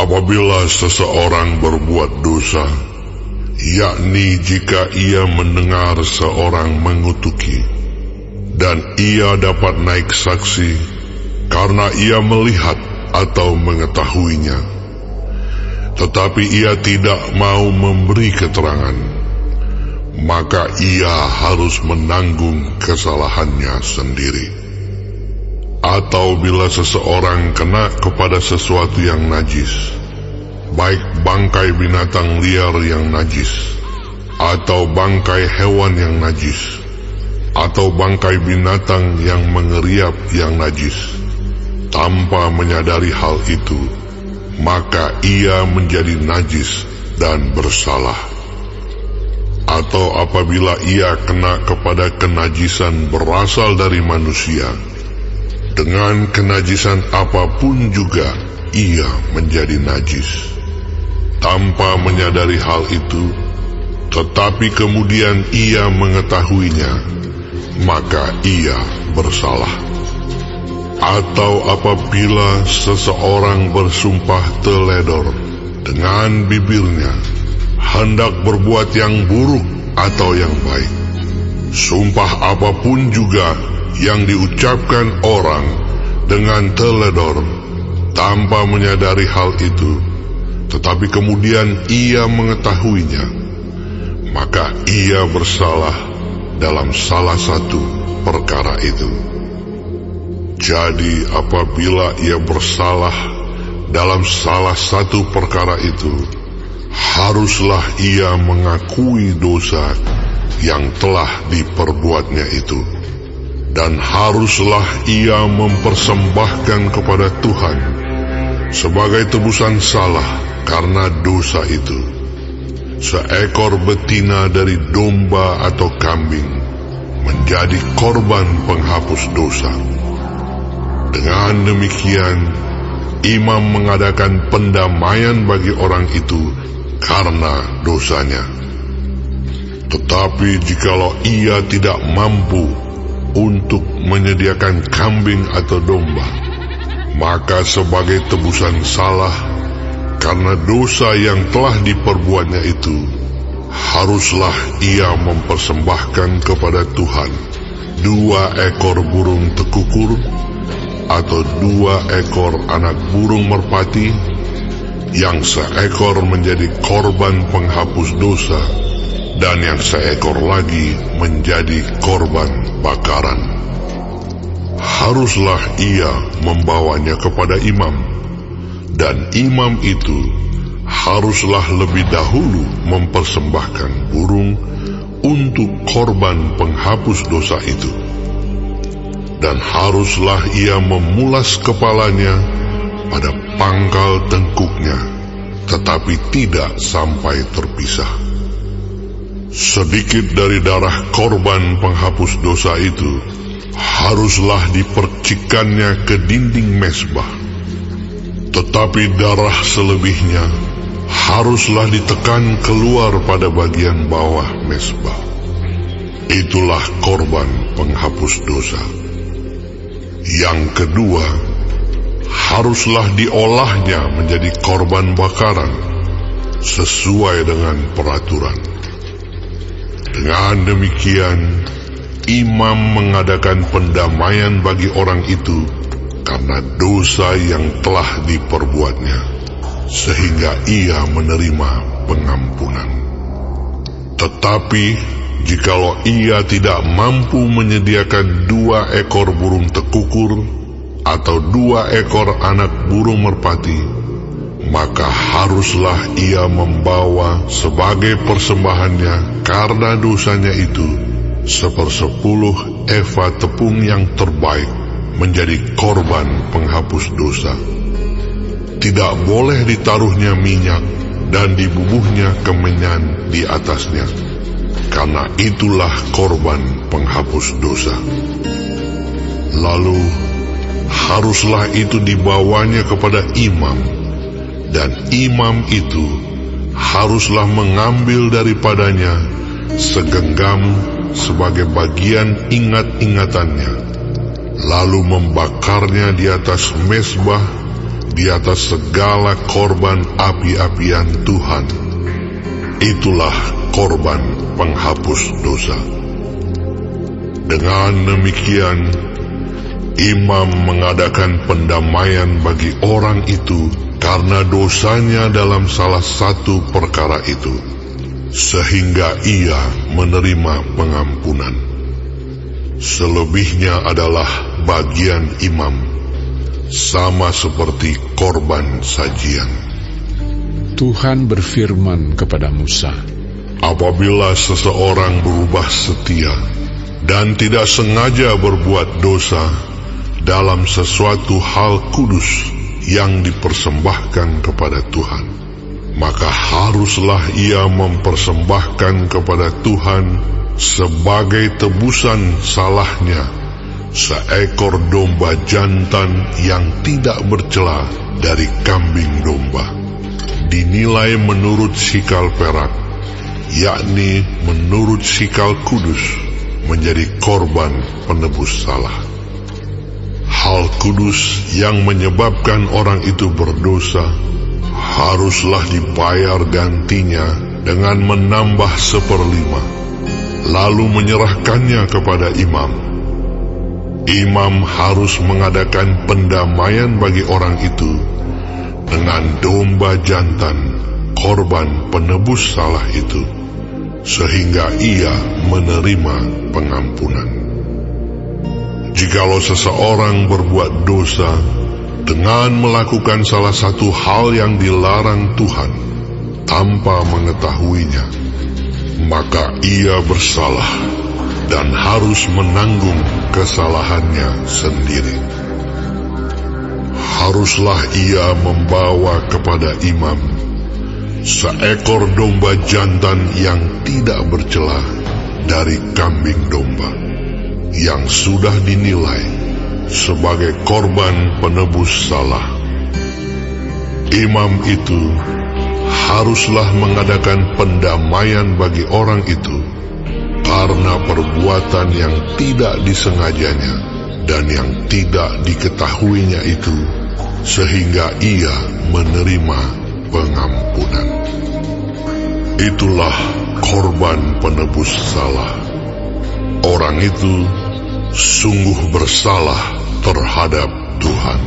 Apabila seseorang berbuat dosa, yakni jika ia mendengar seorang mengutuki, dan ia dapat naik saksi karena ia melihat atau mengetahuinya, tetapi ia tidak mau memberi keterangan, maka ia harus menanggung kesalahannya sendiri. Atau bila seseorang kena kepada sesuatu yang najis, baik bangkai binatang liar yang najis, atau bangkai hewan yang najis, atau bangkai binatang yang mengeriap yang najis, tanpa menyadari hal itu, maka ia menjadi najis dan bersalah. Atau apabila ia kena kepada kenajisan berasal dari manusia, dengan kenajisan apapun juga ia menjadi najis, tanpa menyadari hal itu, tetapi kemudian ia mengetahuinya, maka ia bersalah. Atau apabila seseorang bersumpah teledor dengan bibirnya, hendak berbuat yang buruk atau yang baik, sumpah apapun juga yang diucapkan orang dengan teledor tanpa menyadari hal itu, tetapi kemudian ia mengetahuinya, maka ia bersalah dalam salah satu perkara itu. Jadi apabila ia bersalah dalam salah satu perkara itu, haruslah ia mengakui dosa yang telah diperbuatnya itu, dan haruslah ia mempersembahkan kepada Tuhan sebagai tebusan salah karena dosa itu seekor betina dari domba atau kambing menjadi korban penghapus dosa. Dengan demikian, imam mengadakan pendamaian bagi orang itu karena dosanya. Tetapi jikalau ia tidak mampu untuk menyediakan kambing atau domba, maka sebagai tebusan salah karena dosa yang telah diperbuatnya itu, haruslah ia mempersembahkan kepada Tuhan 2 ekor burung tekukur atau 2 ekor anak burung merpati, yang seekor menjadi korban penghapus dosa dan yang seekor lagi menjadi korban bakaran. Haruslah ia membawanya kepada imam, dan imam itu haruslah lebih dahulu mempersembahkan burung untuk korban penghapus dosa itu. Dan haruslah ia memulas kepalanya pada pangkal tengkuknya, tetapi tidak sampai terpisah. Sedikit dari darah korban penghapus dosa itu haruslah dipercikkannya ke dinding mezbah, tetapi darah selebihnya haruslah ditekan keluar pada bagian bawah mezbah. Itulah korban penghapus dosa. Yang kedua, haruslah diolahnya menjadi korban bakaran sesuai dengan peraturan. Dengan demikian, imam mengadakan pendamaian bagi orang itu karena dosa yang telah diperbuatnya, sehingga ia menerima pengampunan. Tetapi jikalau ia tidak mampu menyediakan 2 ekor burung tekukur atau 2 ekor anak burung merpati, maka haruslah ia membawa sebagai persembahannya karena dosanya itu 1/10 eva tepung yang terbaik menjadi korban penghapus dosa. Tidak boleh ditaruhnya minyak dan dibubuhnya kemenyan di atasnya, karena itulah korban penghapus dosa. Lalu haruslah itu dibawanya kepada imam, dan imam itu haruslah mengambil daripadanya segenggam sebagai bagian ingat-ingatannya, lalu membakarnya di atas mezbah di atas segala korban api-apian Tuhan. Itulah korban penghapus dosa. Dengan demikian, imam mengadakan pendamaian bagi orang itu karena dosanya dalam salah satu perkara itu, sehingga ia menerima pengampunan. Selebihnya adalah bagian imam, sama seperti korban sajian. Tuhan berfirman kepada Musa, apabila seseorang berubah setia dan tidak sengaja berbuat dosa dalam sesuatu hal kudus yang dipersembahkan kepada Tuhan, maka haruslah ia mempersembahkan kepada Tuhan sebagai tebusan salahnya seekor domba jantan yang tidak bercela dari kambing domba, dinilai menurut sikal perak, yakni menurut sikal kudus, menjadi korban penebus salah. Hal kudus yang menyebabkan orang itu berdosa haruslah dibayar gantinya dengan menambah 1/5, lalu menyerahkannya kepada imam. Imam harus mengadakan pendamaian bagi orang itu dengan domba jantan, korban penebus salah itu, sehingga ia menerima pengampunan. Jikalau seseorang berbuat dosa dengan melakukan salah satu hal yang dilarang Tuhan tanpa mengetahuinya, maka ia bersalah dan harus menanggung kesalahannya sendiri. Haruslah ia membawa kepada imam seekor domba jantan yang tidak bercela dari kambing domba, yang sudah dinilai sebagai korban penebus salah. Imam itu haruslah mengadakan pendamaian bagi orang itu karena perbuatan yang tidak disengajanya dan yang tidak diketahuinya itu, sehingga ia menerima pengampunan. Itulah korban penebus salah. Orang itu sungguh bersalah terhadap Tuhan.